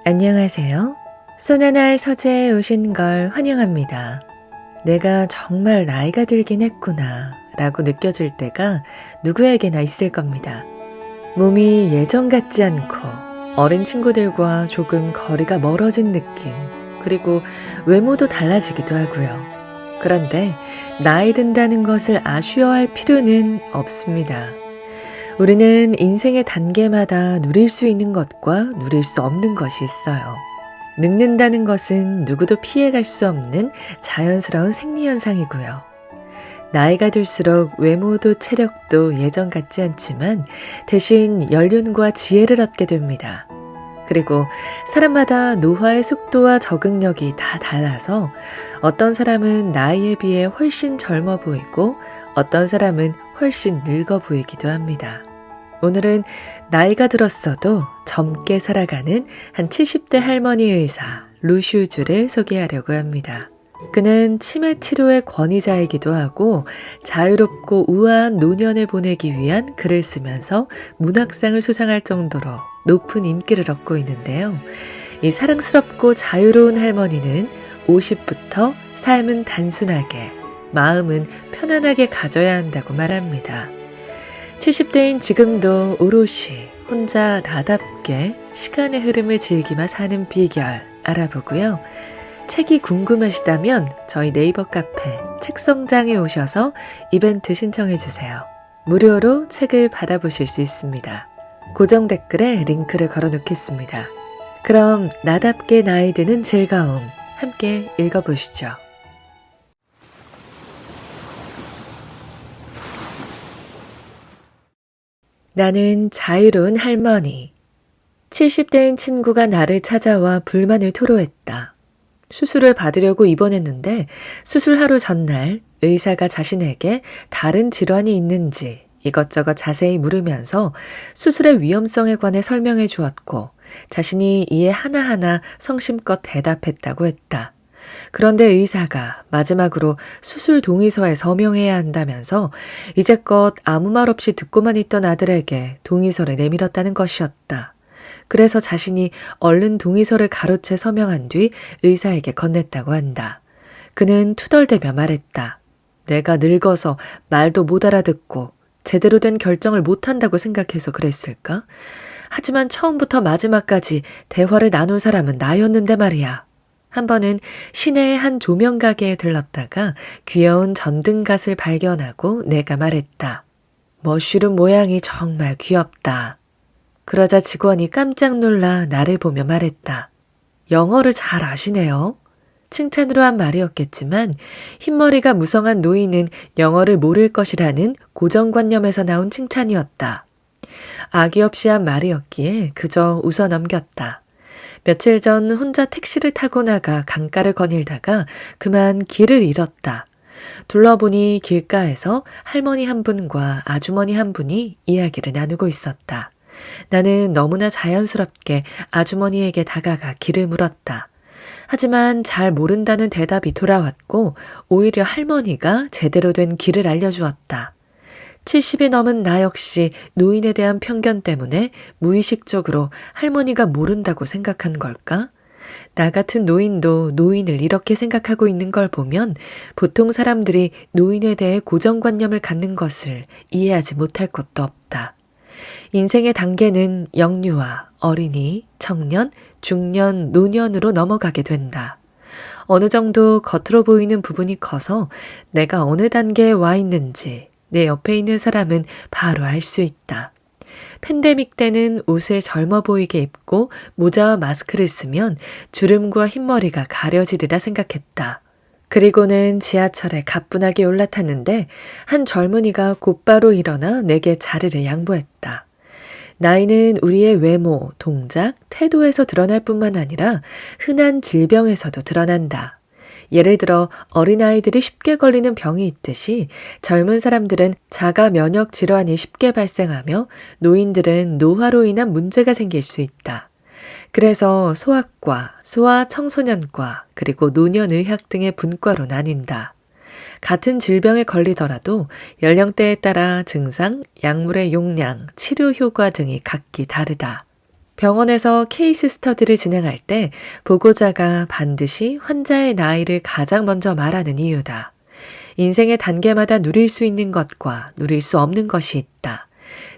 안녕하세요. 손하나의 서재에 오신 걸 환영합니다. 내가 정말 나이가 들긴 했구나 라고 느껴질 때가 누구에게나 있을 겁니다. 몸이 예전 같지 않고 어린 친구들과 조금 거리가 멀어진 느낌, 그리고 외모도 달라지기도 하고요. 그런데 나이 든다는 것을 아쉬워할 필요는 없습니다. 우리는 인생의 단계마다 누릴 수 있는 것과 누릴 수 없는 것이 있어요. 늙는다는 것은 누구도 피해갈 수 없는 자연스러운 생리현상이고요. 나이가 들수록 외모도 체력도 예전 같지 않지만 대신 연륜과 지혜를 얻게 됩니다. 그리고 사람마다 노화의 속도와 적응력이 다 달라서 어떤 사람은 나이에 비해 훨씬 젊어 보이고 어떤 사람은 훨씬 늙어 보이기도 합니다. 오늘은 나이가 들었어도 젊게 살아가는 한 70대 할머니 의사 루슈즈를 소개하려고 합니다. 그는 치매 치료의 권위자이기도 하고 자유롭고 우아한 노년을 보내기 위한 글을 쓰면서 문학상을 수상할 정도로 높은 인기를 얻고 있는데요. 이 사랑스럽고 자유로운 할머니는 50부터 삶은 단순하게, 마음은 편안하게 가져야 한다고 말합니다. 70대인 지금도 오롯이 혼자 나답게 시간의 흐름을 즐기며 사는 비결 알아보고요. 책이 궁금하시다면 저희 네이버 카페 책성장에 오셔서 이벤트 신청해주세요. 무료로 책을 받아보실 수 있습니다. 고정 댓글에 링크를 걸어놓겠습니다. 그럼 나답게 나이 드는 즐거움 함께 읽어보시죠. 나는 자유로운 할머니. 70대인 친구가 나를 찾아와 불만을 토로했다. 수술을 받으려고 입원했는데 수술 하루 전날 의사가 자신에게 다른 질환이 있는지 이것저것 자세히 물으면서 수술의 위험성에 관해 설명해 주었고 자신이 이에 하나하나 성심껏 대답했다고 했다. 그런데 의사가 마지막으로 수술 동의서에 서명해야 한다면서 이제껏 아무 말 없이 듣고만 있던 아들에게 동의서를 내밀었다는 것이었다. 그래서 자신이 얼른 동의서를 가로채 서명한 뒤 의사에게 건넸다고 한다. 그는 투덜대며 말했다. 내가 늙어서 말도 못 알아듣고 제대로 된 결정을 못한다고 생각해서 그랬을까? 하지만 처음부터 마지막까지 대화를 나눈 사람은 나였는데 말이야. 한 번은 시내의 한 조명가게에 들렀다가 귀여운 전등갓을 발견하고 내가 말했다. 머쉬룸 모양이 정말 귀엽다. 그러자 직원이 깜짝 놀라 나를 보며 말했다. 영어를 잘 아시네요. 칭찬으로 한 말이었겠지만 흰머리가 무성한 노인은 영어를 모를 것이라는 고정관념에서 나온 칭찬이었다. 악의 없이 한 말이었기에 그저 웃어 넘겼다. 며칠 전 혼자 택시를 타고 나가 강가를 거닐다가 그만 길을 잃었다. 둘러보니 길가에서 할머니 한 분과 아주머니 한 분이 이야기를 나누고 있었다. 나는 너무나 자연스럽게 아주머니에게 다가가 길을 물었다. 하지만 잘 모른다는 대답이 돌아왔고 오히려 할머니가 제대로 된 길을 알려주었다. 70이 넘은 나 역시 노인에 대한 편견 때문에 무의식적으로 할머니가 모른다고 생각한 걸까? 나 같은 노인도 노인을 이렇게 생각하고 있는 걸 보면 보통 사람들이 노인에 대해 고정관념을 갖는 것을 이해하지 못할 것도 없다. 인생의 단계는 영유아, 어린이, 청년, 중년, 노년으로 넘어가게 된다. 어느 정도 겉으로 보이는 부분이 커서 내가 어느 단계에 와 있는지 내 옆에 있는 사람은 바로 알 수 있다. 팬데믹 때는 옷을 젊어 보이게 입고 모자와 마스크를 쓰면 주름과 흰머리가 가려지리라 생각했다. 그리고는 지하철에 가뿐하게 올라탔는데 한 젊은이가 곧바로 일어나 내게 자리를 양보했다. 나이는 우리의 외모, 동작, 태도에서 드러날 뿐만 아니라 흔한 질병에서도 드러난다. 예를 들어 어린아이들이 쉽게 걸리는 병이 있듯이 젊은 사람들은 자가 면역 질환이 쉽게 발생하며 노인들은 노화로 인한 문제가 생길 수 있다. 그래서 소아과, 소아 청소년과 그리고 노년의학 등의 분과로 나뉜다. 같은 질병에 걸리더라도 연령대에 따라 증상, 약물의 용량, 치료 효과 등이 각기 다르다. 병원에서 케이스 스터디를 진행할 때 보고자가 반드시 환자의 나이를 가장 먼저 말하는 이유다. 인생의 단계마다 누릴 수 있는 것과 누릴 수 없는 것이 있다.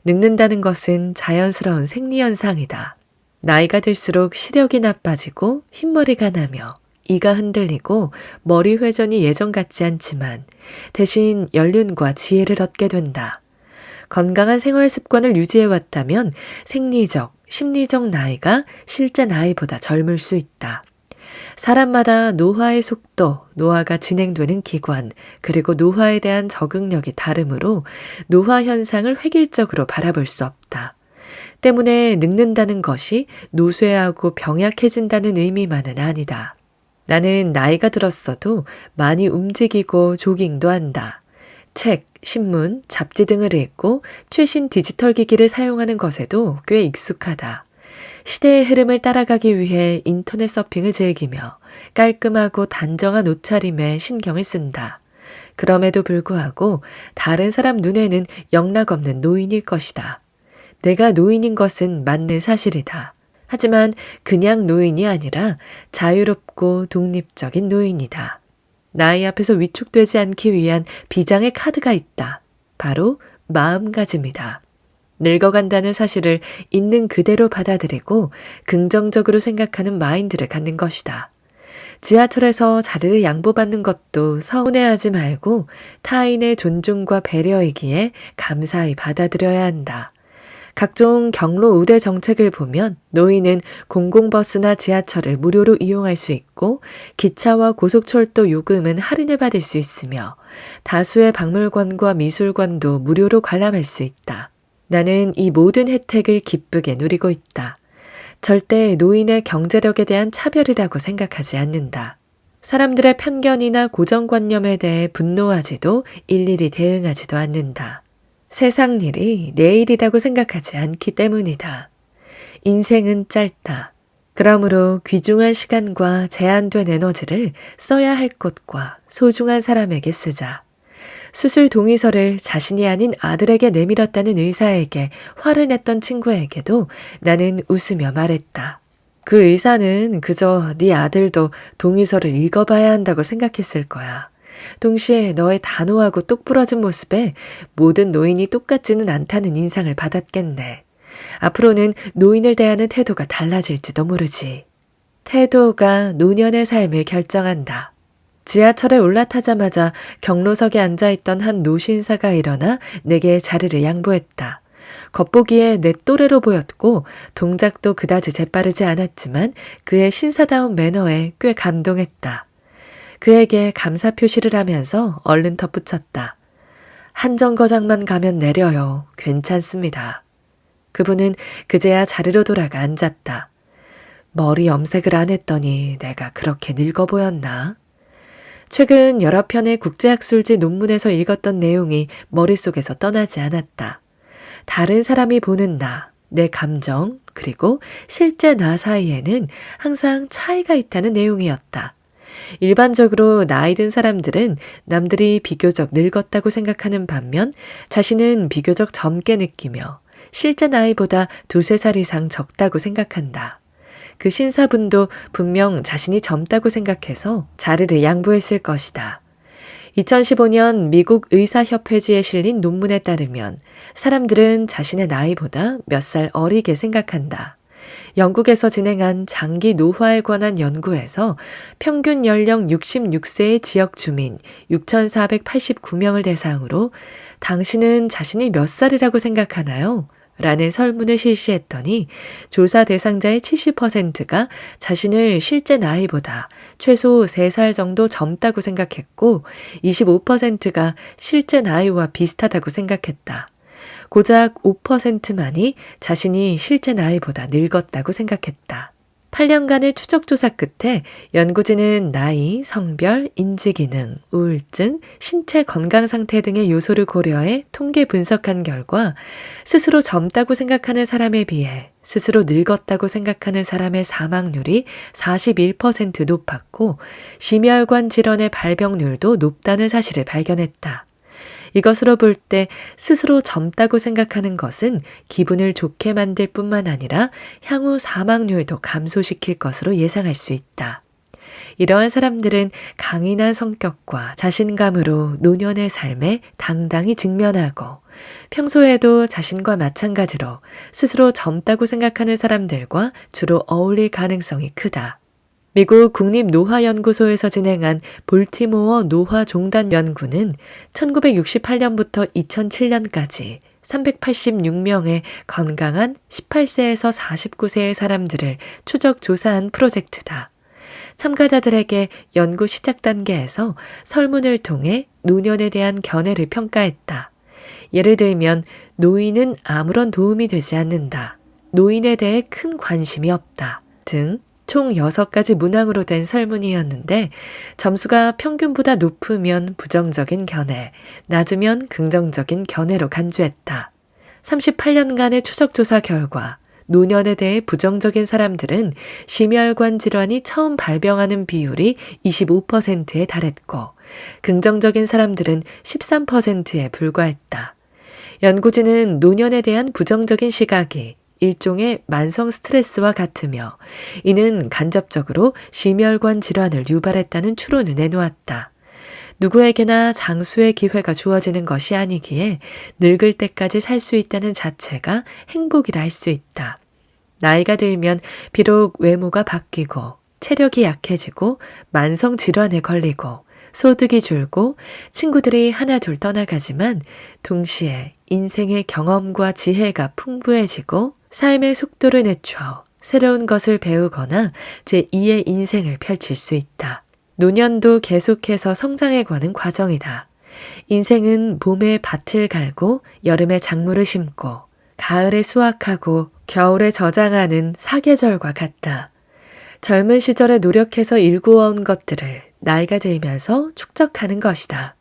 늙는다는 것은 자연스러운 생리현상이다. 나이가 들수록 시력이 나빠지고 흰머리가 나며 이가 흔들리고 머리 회전이 예전 같지 않지만 대신 연륜과 지혜를 얻게 된다. 건강한 생활 습관을 유지해왔다면 생리적, 심리적 나이가 실제 나이보다 젊을 수 있다. 사람마다 노화의 속도, 노화가 진행되는 기관, 그리고 노화에 대한 적응력이 다르므로 노화 현상을 획일적으로 바라볼 수 없다. 때문에 늙는다는 것이 노쇠하고 병약해진다는 의미만은 아니다. 나는 나이가 들었어도 많이 움직이고 조깅도 한다. 책, 신문, 잡지 등을 읽고 최신 디지털 기기를 사용하는 것에도 꽤 익숙하다. 시대의 흐름을 따라가기 위해 인터넷 서핑을 즐기며 깔끔하고 단정한 옷차림에 신경을 쓴다. 그럼에도 불구하고 다른 사람 눈에는 영락없는 노인일 것이다. 내가 노인인 것은 맞는 사실이다. 하지만 그냥 노인이 아니라 자유롭고 독립적인 노인이다. 나이 앞에서 위축되지 않기 위한 비장의 카드가 있다. 바로 마음가짐이다. 늙어간다는 사실을 있는 그대로 받아들이고 긍정적으로 생각하는 마인드를 갖는 것이다. 지하철에서 자리를 양보받는 것도 서운해하지 말고 타인의 존중과 배려이기에 감사히 받아들여야 한다. 각종 경로 우대 정책을 보면 노인은 공공버스나 지하철을 무료로 이용할 수 있고 기차와 고속철도 요금은 할인을 받을 수 있으며 다수의 박물관과 미술관도 무료로 관람할 수 있다. 나는 이 모든 혜택을 기쁘게 누리고 있다. 절대 노인의 경제력에 대한 차별이라고 생각하지 않는다. 사람들의 편견이나 고정관념에 대해 분노하지도 일일이 대응하지도 않는다. 세상 일이 내일이라고 생각하지 않기 때문이다. 인생은 짧다. 그러므로 귀중한 시간과 제한된 에너지를 써야 할 곳과 소중한 사람에게 쓰자. 수술 동의서를 자신이 아닌 아들에게 내밀었다는 의사에게 화를 냈던 친구에게도 나는 웃으며 말했다. 그 의사는 그저 네 아들도 동의서를 읽어봐야 한다고 생각했을 거야. 동시에 너의 단호하고 똑부러진 모습에 모든 노인이 똑같지는 않다는 인상을 받았겠네. 앞으로는 노인을 대하는 태도가 달라질지도 모르지. 태도가 노년의 삶을 결정한다. 지하철에 올라타자마자 경로석에 앉아있던 한 노신사가 일어나 내게 자리를 양보했다. 겉보기에 내 또래로 보였고 동작도 그다지 재빠르지 않았지만 그의 신사다운 매너에 꽤 감동했다. 그에게 감사 표시를 하면서 얼른 덧붙였다. 한 정거장만 가면 내려요. 괜찮습니다. 그분은 그제야 자리로 돌아가 앉았다. 머리 염색을 안 했더니 내가 그렇게 늙어 보였나? 최근 여러 편의 국제학술지 논문에서 읽었던 내용이 머릿속에서 떠나지 않았다. 다른 사람이 보는 나, 내 감정, 그리고 실제 나 사이에는 항상 차이가 있다는 내용이었다. 일반적으로 나이 든 사람들은 남들이 비교적 늙었다고 생각하는 반면 자신은 비교적 젊게 느끼며 실제 나이보다 두세 살 이상 적다고 생각한다. 그 신사분도 분명 자신이 젊다고 생각해서 자리를 양보했을 것이다. 2015년 미국 의사협회지에 실린 논문에 따르면 사람들은 자신의 나이보다 몇 살 어리게 생각한다. 영국에서 진행한 장기 노화에 관한 연구에서 평균 연령 66세의 지역 주민 6,489명을 대상으로 당신은 자신이 몇 살이라고 생각하나요? 라는 설문을 실시했더니 조사 대상자의 70%가 자신을 실제 나이보다 최소 3살 정도 젊다고 생각했고 25%가 실제 나이와 비슷하다고 생각했다. 고작 5%만이 자신이 실제 나이보다 늙었다고 생각했다. 8년간의 추적조사 끝에 연구진은 나이, 성별, 인지기능, 우울증, 신체 건강 상태 등의 요소를 고려해 통계 분석한 결과 스스로 젊다고 생각하는 사람에 비해 스스로 늙었다고 생각하는 사람의 사망률이 41% 높았고 심혈관 질환의 발병률도 높다는 사실을 발견했다. 이것으로 볼 때 스스로 젊다고 생각하는 것은 기분을 좋게 만들 뿐만 아니라 향후 사망률도 감소시킬 것으로 예상할 수 있다. 이러한 사람들은 강인한 성격과 자신감으로 노년의 삶에 당당히 직면하고 평소에도 자신과 마찬가지로 스스로 젊다고 생각하는 사람들과 주로 어울릴 가능성이 크다. 미국 국립노화연구소에서 진행한 볼티모어 노화종단 연구는 1968년부터 2007년까지 386명의 건강한 18세에서 49세의 사람들을 추적 조사한 프로젝트다. 참가자들에게 연구 시작 단계에서 설문을 통해 노년에 대한 견해를 평가했다. 예를 들면 노인은 아무런 도움이 되지 않는다. 노인에 대해 큰 관심이 없다. 등 총 6가지 문항으로 된 설문이었는데 점수가 평균보다 높으면 부정적인 견해, 낮으면 긍정적인 견해로 간주했다. 38년간의 추적조사 결과 노년에 대해 부정적인 사람들은 심혈관 질환이 처음 발병하는 비율이 25%에 달했고 긍정적인 사람들은 13%에 불과했다. 연구진은 노년에 대한 부정적인 시각이 일종의 만성 스트레스와 같으며 이는 간접적으로 심혈관 질환을 유발했다는 추론을 내놓았다. 누구에게나 장수의 기회가 주어지는 것이 아니기에 늙을 때까지 살 수 있다는 자체가 행복이라 할 수 있다. 나이가 들면 비록 외모가 바뀌고 체력이 약해지고 만성 질환에 걸리고 소득이 줄고 친구들이 하나둘 떠나가지만 동시에 인생의 경험과 지혜가 풍부해지고 삶의 속도를 늦춰 새로운 것을 배우거나 제2의 인생을 펼칠 수 있다. 노년도 계속해서 성장해 가는 과정이다. 인생은 봄에 밭을 갈고 여름에 작물을 심고 가을에 수확하고 겨울에 저장하는 사계절과 같다. 젊은 시절에 노력해서 일구어온 것들을 나이가 들면서 축적하는 것이다.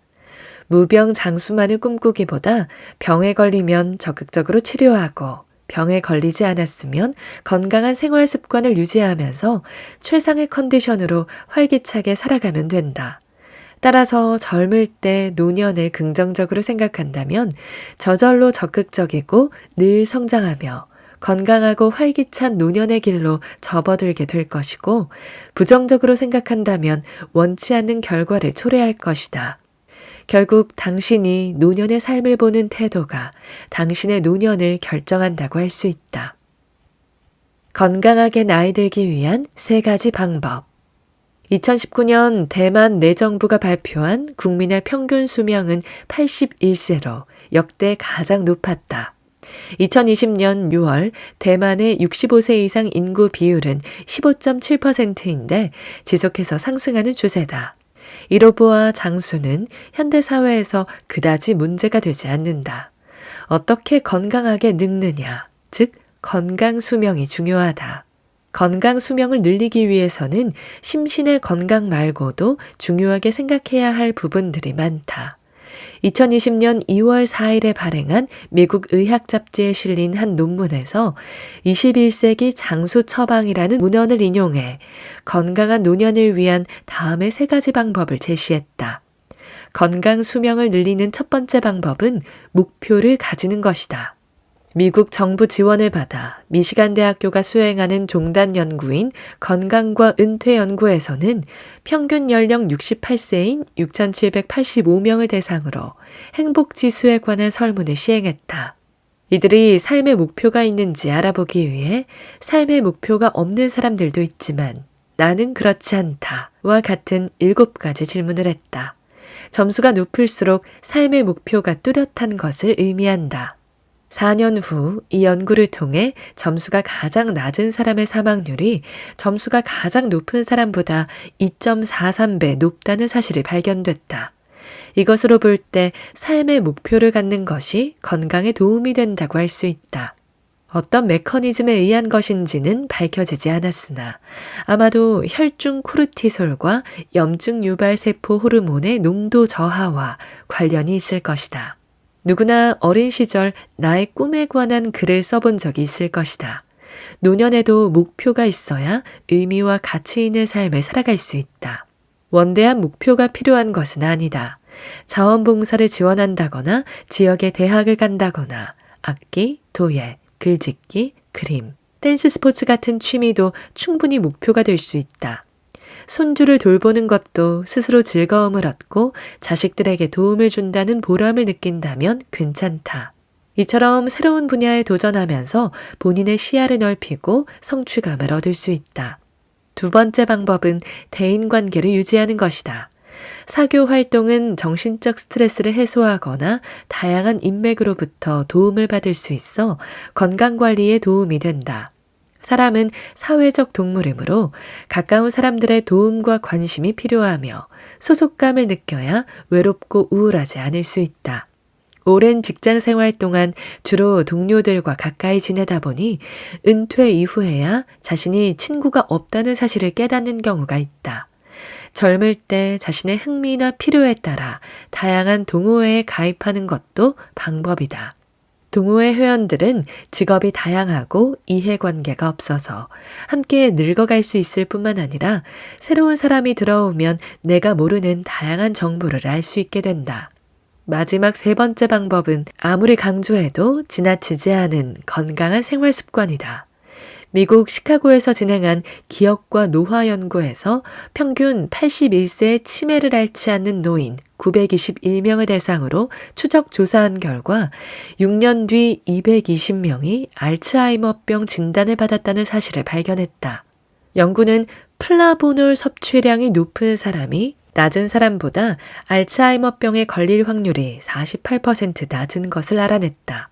무병장수만을 꿈꾸기보다 병에 걸리면 적극적으로 치료하고 병에 걸리지 않았으면 건강한 생활 습관을 유지하면서 최상의 컨디션으로 활기차게 살아가면 된다. 따라서 젊을 때 노년을 긍정적으로 생각한다면 저절로 적극적이고 늘 성장하며 건강하고 활기찬 노년의 길로 접어들게 될 것이고 부정적으로 생각한다면 원치 않는 결과를 초래할 것이다. 결국 당신이 노년의 삶을 보는 태도가 당신의 노년을 결정한다고 할 수 있다. 건강하게 나이 들기 위한 3가지 방법. 2019년 대만 내정부가 발표한 국민의 평균 수명은 81세로 역대 가장 높았다. 2020년 6월 대만의 65세 이상 인구 비율은 15.7%인데 지속해서 상승하는 추세다. 이로 보아 장수는 현대사회에서 그다지 문제가 되지 않는다. 어떻게 건강하게 늙느냐, 즉 건강 수명이 중요하다. 건강 수명을 늘리기 위해서는 심신의 건강 말고도 중요하게 생각해야 할 부분들이 많다. 2020년 2월 4일에 발행한 미국 의학 잡지에 실린 한 논문에서 21세기 장수 처방이라는 문헌을 인용해 건강한 노년을 위한 다음의 3가지 방법을 제시했다. 건강 수명을 늘리는 첫 번째 방법은 목표를 가지는 것이다. 미국 정부 지원을 받아 미시간 대학교가 수행하는 종단 연구인 건강과 은퇴 연구에서는 평균 연령 68세인 6,785명을 대상으로 행복 지수에 관한 설문을 시행했다. 이들이 삶의 목표가 있는지 알아보기 위해 삶의 목표가 없는 사람들도 있지만 나는 그렇지 않다와 같은 7가지 질문을 했다. 점수가 높을수록 삶의 목표가 뚜렷한 것을 의미한다. 4년 후 이 연구를 통해 점수가 가장 낮은 사람의 사망률이 점수가 가장 높은 사람보다 2.43배 높다는 사실이 발견됐다. 이것으로 볼 때 삶의 목표를 갖는 것이 건강에 도움이 된다고 할 수 있다. 어떤 메커니즘에 의한 것인지는 밝혀지지 않았으나 아마도 혈중 코르티솔과 염증 유발 세포 호르몬의 농도 저하와 관련이 있을 것이다. 누구나 어린 시절 나의 꿈에 관한 글을 써본 적이 있을 것이다. 노년에도 목표가 있어야 의미와 가치 있는 삶을 살아갈 수 있다. 원대한 목표가 필요한 것은 아니다. 자원봉사를 지원한다거나 지역의 대학을 간다거나 악기, 도예, 글짓기, 그림, 댄스 스포츠 같은 취미도 충분히 목표가 될 수 있다. 손주를 돌보는 것도 스스로 즐거움을 얻고 자식들에게 도움을 준다는 보람을 느낀다면 괜찮다. 이처럼 새로운 분야에 도전하면서 본인의 시야를 넓히고 성취감을 얻을 수 있다. 두 번째 방법은 대인관계를 유지하는 것이다. 사교 활동은 정신적 스트레스를 해소하거나 다양한 인맥으로부터 도움을 받을 수 있어 건강관리에 도움이 된다. 사람은 사회적 동물이므로 가까운 사람들의 도움과 관심이 필요하며 소속감을 느껴야 외롭고 우울하지 않을 수 있다. 오랜 직장 생활 동안 주로 동료들과 가까이 지내다 보니 은퇴 이후에야 자신이 친구가 없다는 사실을 깨닫는 경우가 있다. 젊을 때 자신의 흥미나 필요에 따라 다양한 동호회에 가입하는 것도 방법이다. 동호회 회원들은 직업이 다양하고 이해관계가 없어서 함께 늙어갈 수 있을 뿐만 아니라 새로운 사람이 들어오면 내가 모르는 다양한 정보를 알 수 있게 된다. 마지막 세 번째 방법은 아무리 강조해도 지나치지 않은 건강한 생활 습관이다. 미국 시카고에서 진행한 기억과 노화 연구에서 평균 81세의 치매를 앓지 않는 노인 921명을 대상으로 추적 조사한 결과 6년 뒤 220명이 알츠하이머병 진단을 받았다는 사실을 발견했다. 연구는 플라보놀 섭취량이 높은 사람이 낮은 사람보다 알츠하이머병에 걸릴 확률이 48% 낮은 것을 알아냈다.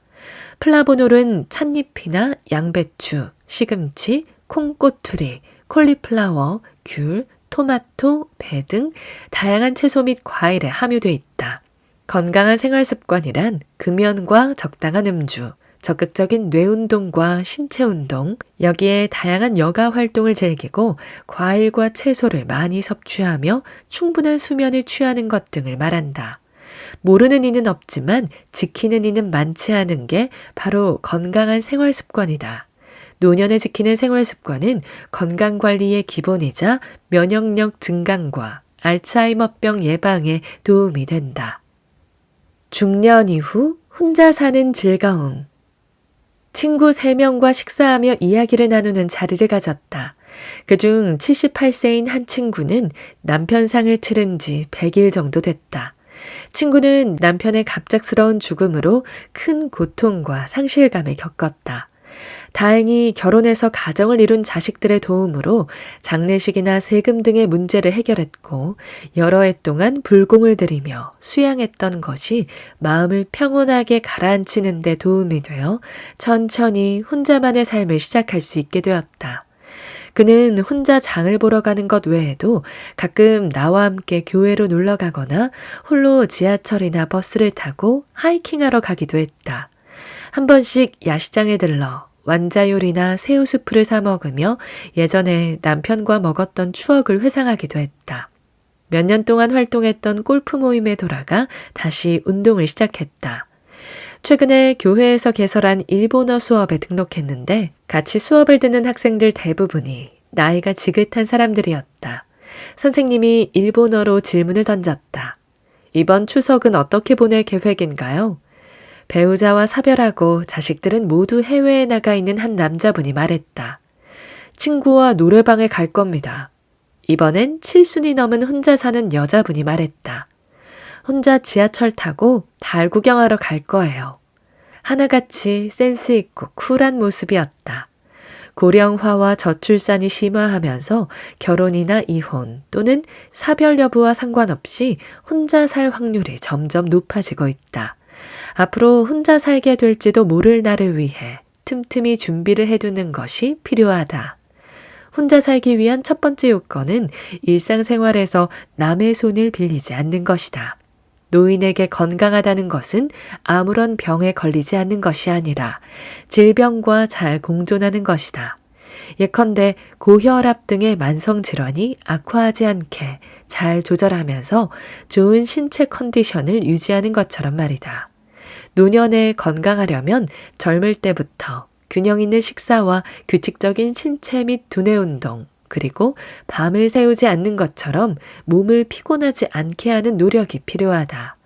플라보놀은 찻잎이나 양배추, 시금치, 콩꼬투리, 콜리플라워, 귤, 토마토, 배 등 다양한 채소 및 과일에 함유돼 있다. 건강한 생활 습관이란 금연과 적당한 음주, 적극적인 뇌운동과 신체운동, 여기에 다양한 여가 활동을 즐기고 과일과 채소를 많이 섭취하며 충분한 수면을 취하는 것 등을 말한다. 모르는 이는 없지만 지키는 이는 많지 않은 게 바로 건강한 생활 습관이다. 노년에 지키는 생활 습관은 건강관리의 기본이자 면역력 증강과 알츠하이머병 예방에 도움이 된다. 중년 이후 혼자 사는 즐거움. 친구 3명과 식사하며 이야기를 나누는 자리를 가졌다. 그중 78세인 한 친구는 남편 상을 치른 지 100일 정도 됐다. 친구는 남편의 갑작스러운 죽음으로 큰 고통과 상실감을 겪었다. 다행히 결혼해서 가정을 이룬 자식들의 도움으로 장례식이나 세금 등의 문제를 해결했고 여러 해 동안 불공을 들이며 수양했던 것이 마음을 평온하게 가라앉히는 데 도움이 되어 천천히 혼자만의 삶을 시작할 수 있게 되었다. 그는 혼자 장을 보러 가는 것 외에도 가끔 나와 함께 교회로 놀러 가거나 홀로 지하철이나 버스를 타고 하이킹하러 가기도 했다. 한 번씩 야시장에 들러 완자요리나 새우수프를 사 먹으며 예전에 남편과 먹었던 추억을 회상하기도 했다. 몇 년 동안 활동했던 골프 모임에 돌아가 다시 운동을 시작했다. 최근에 교회에서 개설한 일본어 수업에 등록했는데 같이 수업을 듣는 학생들 대부분이 나이가 지긋한 사람들이었다. 선생님이 일본어로 질문을 던졌다. 이번 추석은 어떻게 보낼 계획인가요? 배우자와 사별하고 자식들은 모두 해외에 나가 있는 한 남자분이 말했다. 친구와 노래방에 갈 겁니다. 이번엔 7순이 넘은 혼자 사는 여자분이 말했다. 혼자 지하철 타고 달 구경하러 갈 거예요. 하나같이 센스 있고 쿨한 모습이었다. 고령화와 저출산이 심화하면서 결혼이나 이혼 또는 사별 여부와 상관없이 혼자 살 확률이 점점 높아지고 있다. 앞으로 혼자 살게 될지도 모를 날을 위해 틈틈이 준비를 해두는 것이 필요하다. 혼자 살기 위한 첫 번째 요건은 일상생활에서 남의 손을 빌리지 않는 것이다. 노인에게 건강하다는 것은 아무런 병에 걸리지 않는 것이 아니라 질병과 잘 공존하는 것이다. 예컨대 고혈압 등의 만성질환이 악화하지 않게 잘 조절하면서 좋은 신체 컨디션을 유지하는 것처럼 말이다. 노년에 건강하려면 젊을 때부터 균형 있는 식사와 규칙적인 신체 및 두뇌 운동, 그리고 밤을 새우지 않는 것처럼 몸을 피곤하지 않게 하는 노력이 필요하다.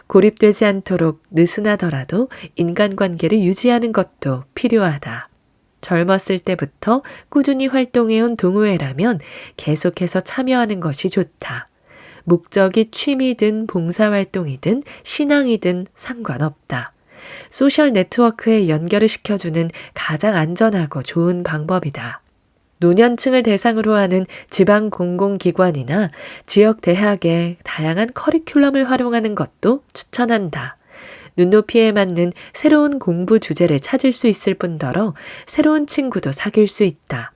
고립되지 않도록 느슨하더라도 인간관계를 유지하는 것도 필요하다. 젊었을 때부터 꾸준히 활동해온 동호회라면 계속해서 참여하는 것이 좋다. 목적이 취미든 봉사활동이든 신앙이든 상관없다. 소셜 네트워크에 연결을 시켜주는 가장 안전하고 좋은 방법이다. 노년층을 대상으로 하는 지방 공공기관이나 지역 대학의 다양한 커리큘럼을 활용하는 것도 추천한다. 눈높이에 맞는 새로운 공부 주제를 찾을 수 있을 뿐더러 새로운 친구도 사귈 수 있다.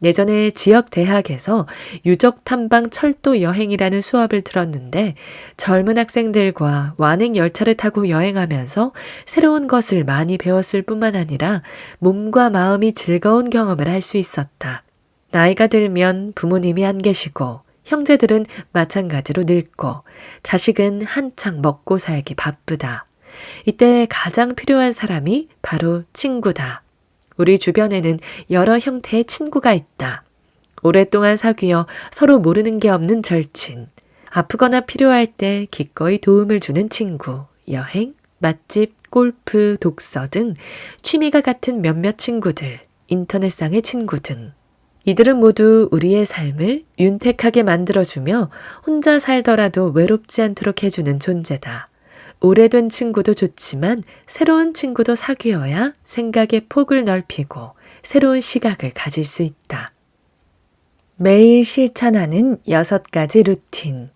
예전에 지역 대학에서 유적 탐방 철도 여행이라는 수업을 들었는데 젊은 학생들과 완행 열차를 타고 여행하면서 새로운 것을 많이 배웠을 뿐만 아니라 몸과 마음이 즐거운 경험을 할 수 있었다. 나이가 들면 부모님이 안 계시고 형제들은 마찬가지로 늙고 자식은 한창 먹고 살기 바쁘다. 이때 가장 필요한 사람이 바로 친구다. 우리 주변에는 여러 형태의 친구가 있다. 오랫동안 사귀어 서로 모르는 게 없는 절친, 아프거나 필요할 때 기꺼이 도움을 주는 친구, 여행, 맛집, 골프, 독서 등 취미가 같은 몇몇 친구들, 인터넷상의 친구 등. 이들은 모두 우리의 삶을 윤택하게 만들어주며 혼자 살더라도 외롭지 않도록 해주는 존재다. 오래된 친구도 좋지만 새로운 친구도 사귀어야 생각의 폭을 넓히고 새로운 시각을 가질 수 있다. 매일 실천하는 6가지 루틴.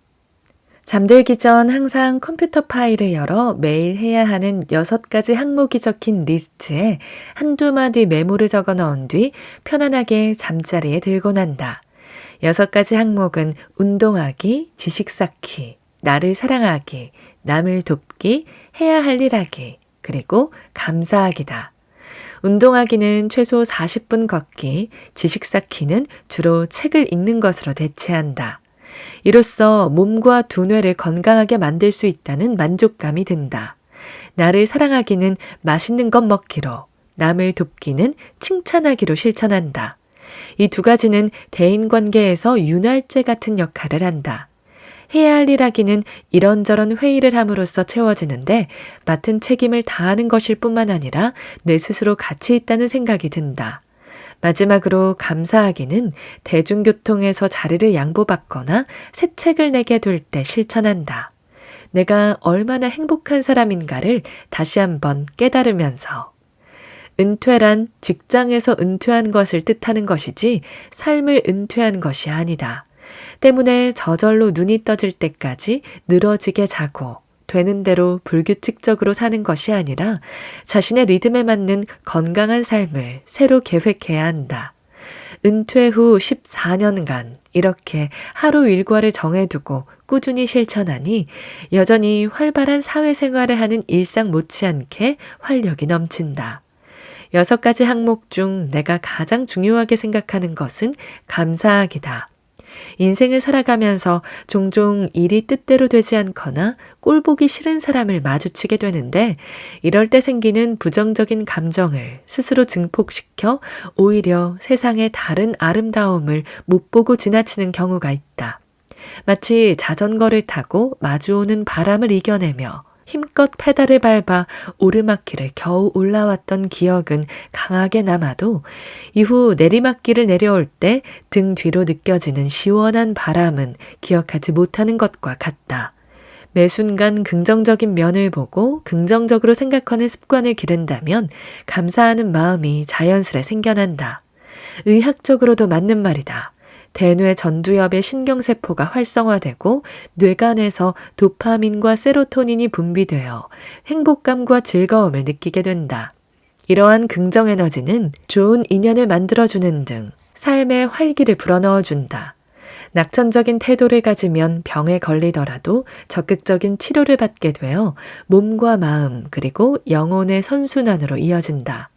잠들기 전 항상 컴퓨터 파일을 열어 매일 해야 하는 6가지 항목이 적힌 리스트에 한두 마디 메모를 적어 넣은 뒤 편안하게 잠자리에 들고 난다. 6가지 항목은 운동하기, 지식 쌓기, 나를 사랑하기, 남을 돕기, 해야 할 일 하기, 그리고 감사하기다. 운동하기는 최소 40분 걷기, 지식 쌓기는 주로 책을 읽는 것으로 대체한다. 이로써 몸과 두뇌를 건강하게 만들 수 있다는 만족감이 든다. 나를 사랑하기는 맛있는 것 먹기로, 남을 돕기는 칭찬하기로 실천한다. 이 2가지는 대인관계에서 윤활제 같은 역할을 한다. 해야 할 일 하기는 이런저런 회의를 함으로써 채워지는데 맡은 책임을 다하는 것일 뿐만 아니라 내 스스로 가치 있다는 생각이 든다. 마지막으로 감사하기는 대중교통에서 자리를 양보받거나 새 책을 내게 될 때 실천한다. 내가 얼마나 행복한 사람인가를 다시 한번 깨달으면서. 은퇴란 직장에서 은퇴한 것을 뜻하는 것이지 삶을 은퇴한 것이 아니다. 때문에 저절로 눈이 떠질 때까지 늘어지게 자고 되는 대로 불규칙적으로 사는 것이 아니라 자신의 리듬에 맞는 건강한 삶을 새로 계획해야 한다. 은퇴 후 14년간 이렇게 하루 일과를 정해두고 꾸준히 실천하니 여전히 활발한 사회생활을 하는 일상 못지않게 활력이 넘친다. 6가지 항목 중 내가 가장 중요하게 생각하는 것은 감사하기다. 인생을 살아가면서 종종 일이 뜻대로 되지 않거나 꼴보기 싫은 사람을 마주치게 되는데 이럴 때 생기는 부정적인 감정을 스스로 증폭시켜 오히려 세상의 다른 아름다움을 못 보고 지나치는 경우가 있다. 마치 자전거를 타고 마주오는 바람을 이겨내며 힘껏 페달을 밟아 오르막길을 겨우 올라왔던 기억은 강하게 남아도 이후 내리막길을 내려올 때 등 뒤로 느껴지는 시원한 바람은 기억하지 못하는 것과 같다. 매 순간 긍정적인 면을 보고 긍정적으로 생각하는 습관을 기른다면 감사하는 마음이 자연스레 생겨난다. 의학적으로도 맞는 말이다. 대뇌 전두엽의 신경세포가 활성화되고 뇌간에서 도파민과 세로토닌이 분비되어 행복감과 즐거움을 느끼게 된다. 이러한 긍정에너지는 좋은 인연을 만들어주는 등 삶에 활기를 불어넣어준다. 낙천적인 태도를 가지면 병에 걸리더라도 적극적인 치료를 받게 되어 몸과 마음 그리고 영혼의 선순환으로 이어진다.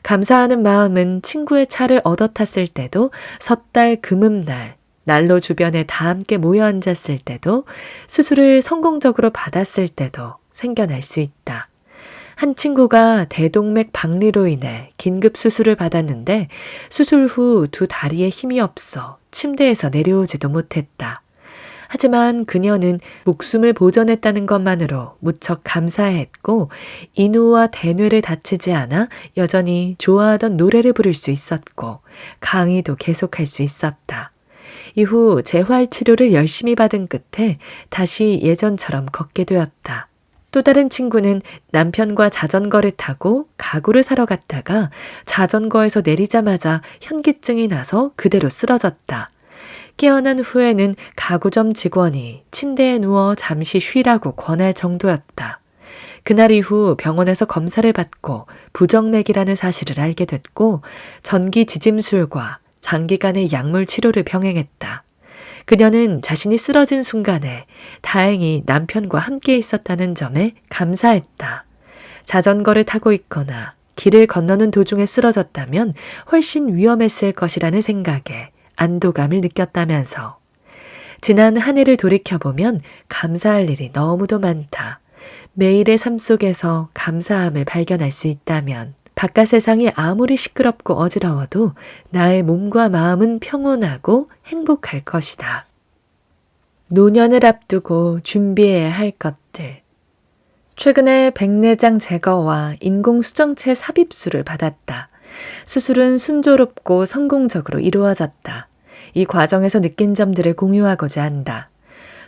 감사하는 마음은 친구의 차를 얻어 탔을 때도 섣달 금음날, 난로 주변에 다 함께 모여 앉았을 때도 수술을 성공적으로 받았을 때도 생겨날 수 있다. 한 친구가 대동맥 박리로 인해 긴급 수술을 받았는데 수술 후 두 다리에 힘이 없어 침대에서 내려오지도 못했다. 하지만 그녀는 목숨을 보전했다는 것만으로 무척 감사했고 인후와 대뇌를 다치지 않아 여전히 좋아하던 노래를 부를 수 있었고 강의도 계속할 수 있었다. 이후 재활 치료를 열심히 받은 끝에 다시 예전처럼 걷게 되었다. 또 다른 친구는 남편과 자전거를 타고 가구를 사러 갔다가 자전거에서 내리자마자 현기증이 나서 그대로 쓰러졌다. 깨어난 후에는 가구점 직원이 침대에 누워 잠시 쉬라고 권할 정도였다. 그날 이후 병원에서 검사를 받고 부정맥이라는 사실을 알게 됐고 전기 지짐술과 장기간의 약물 치료를 병행했다. 그녀는 자신이 쓰러진 순간에 다행히 남편과 함께 있었다는 점에 감사했다. 자전거를 타고 있거나 길을 건너는 도중에 쓰러졌다면 훨씬 위험했을 것이라는 생각에 안도감을 느꼈다면서. 지난 한 해를 돌이켜보면 감사할 일이 너무도 많다. 매일의 삶 속에서 감사함을 발견할 수 있다면 바깥 세상이 아무리 시끄럽고 어지러워도 나의 몸과 마음은 평온하고 행복할 것이다. 노년을 앞두고 준비해야 할 것들. 최근에 백내장 제거와 인공수정체 삽입술을 받았다. 수술은 순조롭고 성공적으로 이루어졌다. 이 과정에서 느낀 점들을 공유하고자 한다.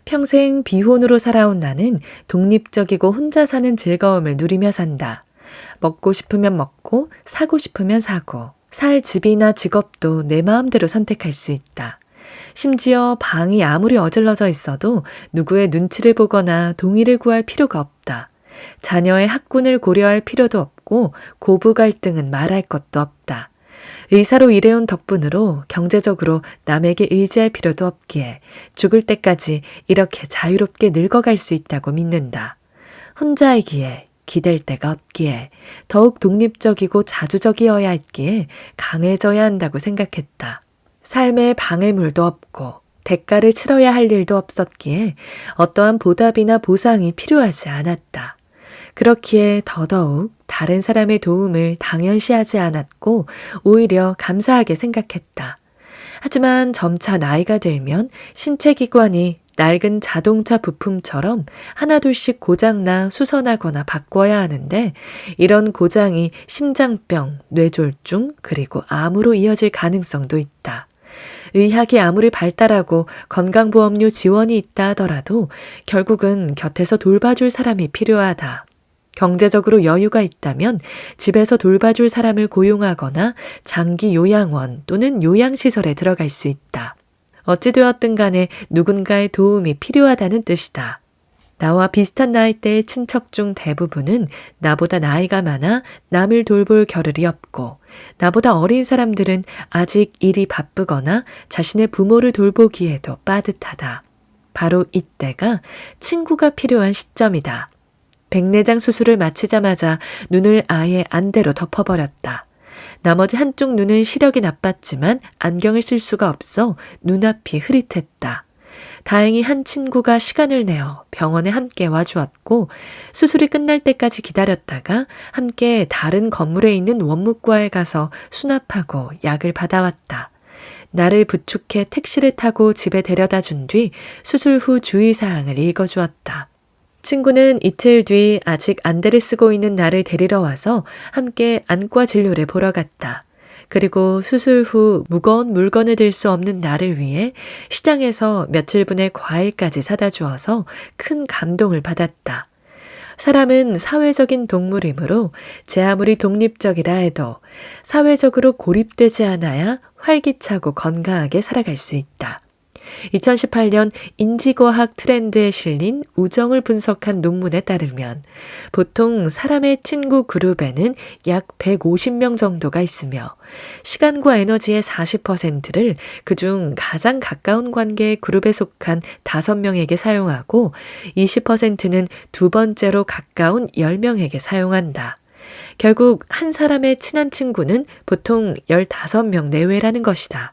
평생 비혼으로 살아온 나는 독립적이고 혼자 사는 즐거움을 누리며 산다. 먹고 싶으면 먹고 사고 싶으면 사고 살 집이나 직업도 내 마음대로 선택할 수 있다. 심지어 방이 아무리 어질러져 있어도 누구의 눈치를 보거나 동의를 구할 필요가 없다. 자녀의 학군을 고려할 필요도 없고 고부 갈등은 말할 것도 없다. 의사로 일해온 덕분으로 경제적으로 남에게 의지할 필요도 없기에 죽을 때까지 이렇게 자유롭게 늙어갈 수 있다고 믿는다. 혼자이기에 기댈 데가 없기에 더욱 독립적이고 자주적이어야 했기에 강해져야 한다고 생각했다. 삶에 방해물도 없고 대가를 치러야 할 일도 없었기에 어떠한 보답이나 보상이 필요하지 않았다. 그렇기에 더더욱 다른 사람의 도움을 당연시하지 않았고 오히려 감사하게 생각했다. 하지만 점차 나이가 들면 신체 기관이 낡은 자동차 부품처럼 하나둘씩 고장나 수선하거나 바꿔야 하는데 이런 고장이 심장병, 뇌졸중, 그리고 암으로 이어질 가능성도 있다. 의학이 아무리 발달하고 건강보험료 지원이 있다 하더라도 결국은 곁에서 돌봐줄 사람이 필요하다. 경제적으로 여유가 있다면 집에서 돌봐줄 사람을 고용하거나 장기 요양원 또는 요양시설에 들어갈 수 있다. 어찌되었든 간에 누군가의 도움이 필요하다는 뜻이다. 나와 비슷한 나이대의 친척 중 대부분은 나보다 나이가 많아 남을 돌볼 겨를이 없고 나보다 어린 사람들은 아직 일이 바쁘거나 자신의 부모를 돌보기에도 빠듯하다. 바로 이때가 친구가 필요한 시점이다. 백내장 수술을 마치자마자 눈을 아예 안대로 덮어버렸다. 나머지 한쪽 눈은 시력이 나빴지만 안경을 쓸 수가 없어 눈앞이 흐릿했다. 다행히 한 친구가 시간을 내어 병원에 함께 와주었고 수술이 끝날 때까지 기다렸다가 함께 다른 건물에 있는 원무과에 가서 수납하고 약을 받아왔다. 나를 부축해 택시를 타고 집에 데려다 준 뒤 수술 후 주의사항을 읽어주었다. 친구는 이틀 뒤 아직 안대를 쓰고 있는 나를 데리러 와서 함께 안과 진료를 보러 갔다. 그리고 수술 후 무거운 물건을 들 수 없는 나를 위해 시장에서 며칠분의 과일까지 사다 주어서 큰 감동을 받았다. 사람은 사회적인 동물이므로 제 아무리 독립적이라 해도 사회적으로 고립되지 않아야 활기차고 건강하게 살아갈 수 있다. 2018년 인지과학 트렌드에 실린 우정을 분석한 논문에 따르면 보통 사람의 친구 그룹에는 약 150명 정도가 있으며 시간과 에너지의 40%를 그중 가장 가까운 관계의 그룹에 속한 5명에게 사용하고 20%는 두 번째로 가까운 10명에게 사용한다. 결국 한 사람의 친한 친구는 보통 15명 내외라는 것이다.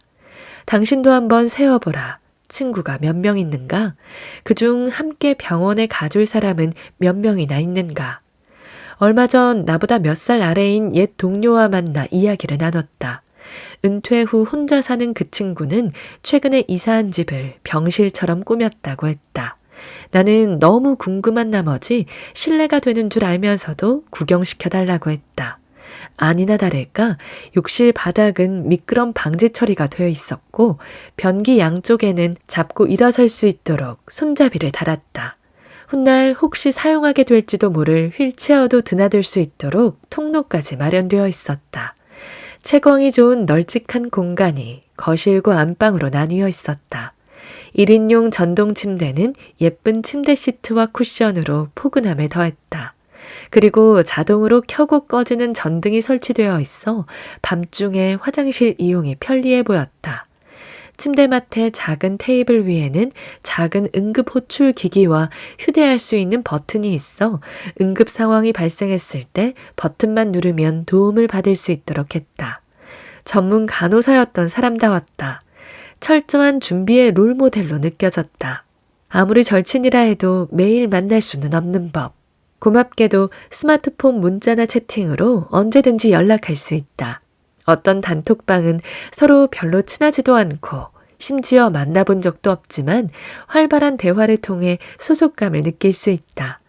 당신도 한번 세어보라. 친구가 몇 명 있는가? 그중 함께 병원에 가줄 사람은 몇 명이나 있는가? 얼마 전 나보다 몇 살 아래인 옛 동료와 만나 이야기를 나눴다. 은퇴 후 혼자 사는 그 친구는 최근에 이사한 집을 병실처럼 꾸몄다고 했다. 나는 너무 궁금한 나머지 신뢰가 되는 줄 알면서도 구경시켜달라고 했다. 아니나 다를까 욕실 바닥은 미끄럼 방지 처리가 되어 있었고 변기 양쪽에는 잡고 일어설 수 있도록 손잡이를 달았다. 훗날 혹시 사용하게 될지도 모를 휠체어도 드나들 수 있도록 통로까지 마련되어 있었다. 채광이 좋은 널찍한 공간이 거실과 안방으로 나뉘어 있었다. 1인용 전동 침대는 예쁜 침대 시트와 쿠션으로 포근함을 더했다. 그리고 자동으로 켜고 꺼지는 전등이 설치되어 있어 밤중에 화장실 이용이 편리해 보였다. 침대맡의 작은 테이블 위에는 작은 응급 호출 기기와 휴대할 수 있는 버튼이 있어 응급 상황이 발생했을 때 버튼만 누르면 도움을 받을 수 있도록 했다. 전문 간호사였던 사람다웠다. 철저한 준비의 롤모델로 느껴졌다. 아무리 절친이라 해도 매일 만날 수는 없는 법. 고맙게도 스마트폰 문자나 채팅으로 언제든지 연락할 수 있다. 어떤 단톡방은 서로 별로 친하지도 않고 심지어 만나본 적도 없지만 활발한 대화를 통해 소속감을 느낄 수 있다.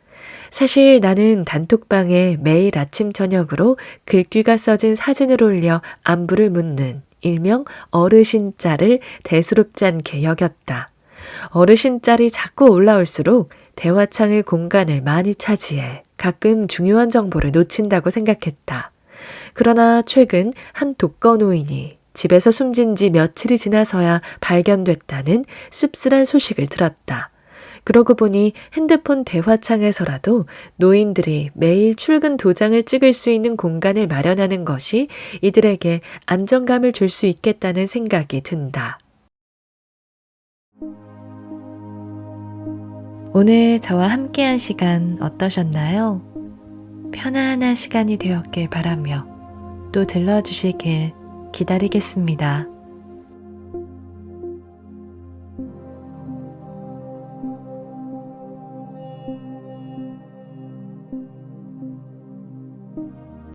사실 나는 단톡방에 매일 아침 저녁으로 글귀가 써진 사진을 올려 안부를 묻는 일명 어르신짤을 대수롭지 않게 여겼다. 어르신짤이 자꾸 올라올수록 대화창의 공간을 많이 차지해 가끔 중요한 정보를 놓친다고 생각했다. 그러나 최근 한 독거노인이 집에서 숨진 지 며칠이 지나서야 발견됐다는 씁쓸한 소식을 들었다. 그러고 보니 핸드폰 대화창에서라도 노인들이 매일 출근 도장을 찍을 수 있는 공간을 마련하는 것이 이들에게 안정감을 줄 수 있겠다는 생각이 든다. 오늘 저와 함께한 시간 어떠셨나요? 편안한 시간이 되었길 바라며 또 들러주시길 기다리겠습니다.